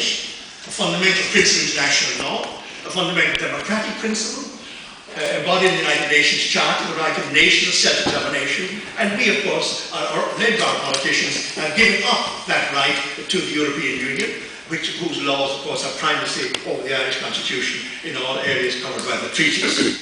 right, a fundamental principle of international law, a fundamental democratic principle, embodied in the United Nations Charter, the right of nations of self-determination, and we, of course, led by our politicians, have given up that right to the European Union, whose laws, of course, have primacy over the Irish Constitution in all areas covered by the treaties.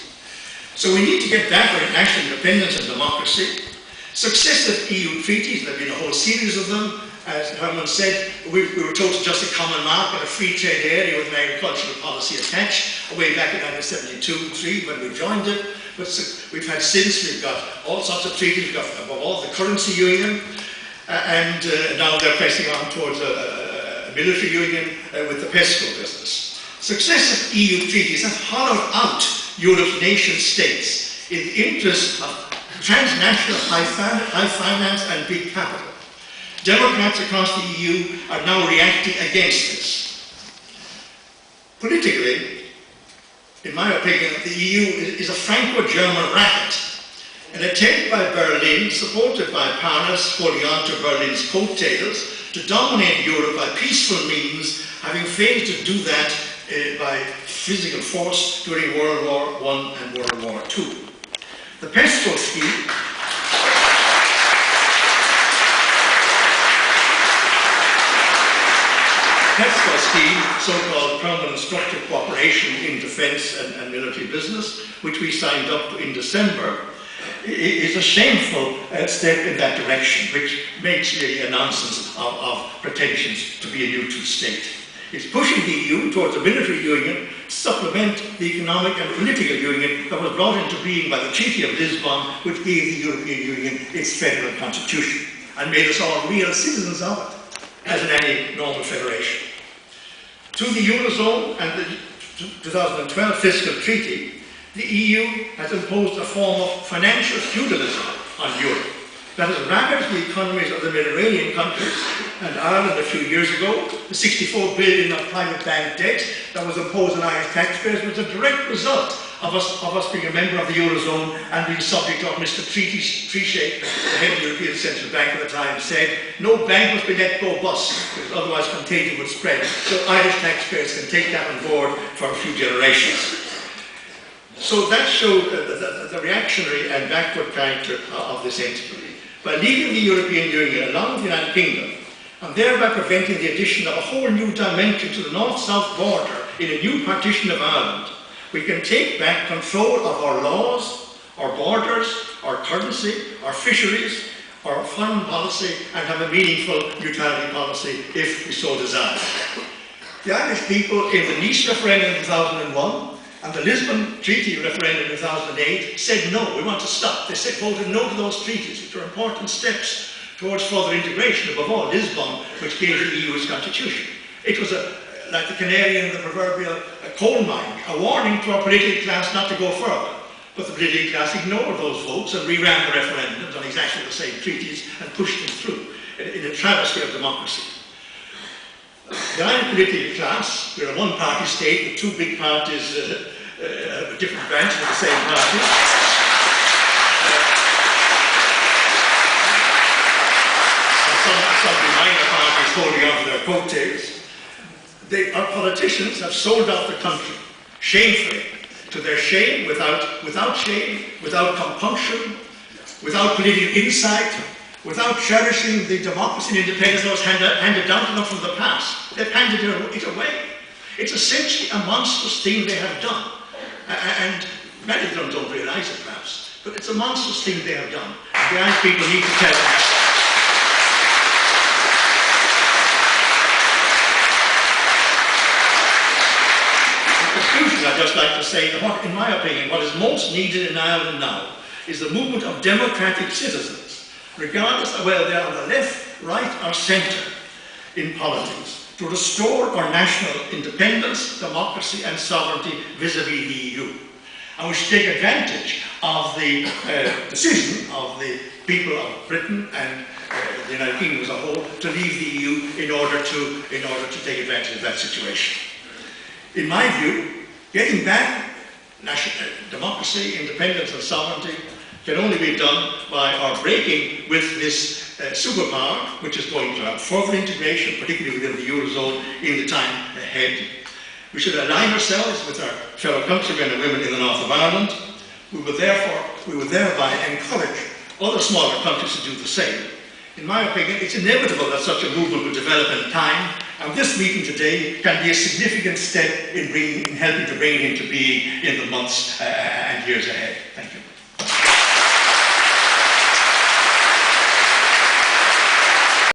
So we need to get back our national independence and democracy. Successive EU treaties, there have been a whole series of them. As Herman said, we were told to just a common market, a free trade area with an agricultural policy attached, way back in 1972-3 when we joined it. But we've had since, we've got all sorts of treaties, we've got above all the currency union, and now they're pressing on towards a military union with the PESCO business. Successive EU treaties have hollowed out Europe's nation states in the interest of transnational high finance and big capital. Democrats across the EU are now reacting against this. Politically, in my opinion, the EU is a Franco-German racket, an attempt by Berlin, supported by Paris, holding on to Berlin's coattails, to dominate Europe by peaceful means, having failed to do that by physical force during World War I and World War II. The PESCO scheme so-called Permanent Structured Cooperation in Defence and Military Business, which we signed up to in December, is a shameful step in that direction, which makes really a nonsense of pretensions to be a neutral state. It's pushing the EU towards a military union to supplement the economic and political union that was brought into being by the Treaty of Lisbon, which gave the European Union its federal constitution and made us all real citizens of it, as in any normal federation. Through the Eurozone and the 2012 fiscal treaty, the EU has imposed a form of financial feudalism on Europe that has ravaged the economies of the Mediterranean countries and Ireland a few years ago. The 64 billion of private bank debt that was imposed on Irish taxpayers was a direct result of us being a member of the Eurozone and being subject to what Mr. Trichet, the head of the European Central Bank at the time, said, no bank must be let go bust, because otherwise contagion would spread. So Irish taxpayers can take that on board for a few generations. So that showed the reactionary and backward character of this entity. By leaving the European Union along with the United Kingdom, and thereby preventing the addition of a whole new dimension to the north-south border in a new partition of Ireland, we can take back control of our laws, our borders, our currency, our fisheries, our foreign policy, and have a meaningful neutrality policy if we so desire. The Irish people in the Nice referendum in 2001 and the Lisbon Treaty referendum in 2008 said no, we want to stop. They said voted no to those treaties, which were important steps towards further integration, above all Lisbon, which gave the EU its constitution. It was like the canary in the proverbial coal mine, a warning to our political class not to go further. But the political class ignored those votes and reran the referendums on exactly the same treaties and pushed them through in a travesty of democracy. The Irish political class, we're a one-party state with two big parties, different branches of the same party. Some minor parties holding on to their coattails. Our politicians have sold out the country, shamefully, to their shame, without shame, without compunction, without political insight, without cherishing the democracy and independence that was handed down to them from the past. They've handed it away. It's essentially a monstrous thing they have done. And many of them don't realise it, perhaps, but it's a monstrous thing they have done. And the Irish people need to tell us. I'd just like to say that, in my opinion, what is most needed in Ireland now is the movement of democratic citizens, regardless of whether they're on the left, right, or centre in politics, to restore our national independence, democracy, and sovereignty vis-à-vis the EU. And we should take advantage of the decision of the people of Britain and the United Kingdom as a whole to leave the EU in order to take advantage of that situation. In my view, getting back national democracy, independence and sovereignty can only be done by our breaking with this superpower, which is going to have further integration, particularly within the Eurozone, in the time ahead. We should align ourselves with our fellow countrymen and women in the north of Ireland. We would thereby encourage other smaller countries to do the same. In my opinion, it's inevitable that such a movement will develop in time, and this meeting today can be a significant step in helping to bring it into being in the months and years ahead. Thank you.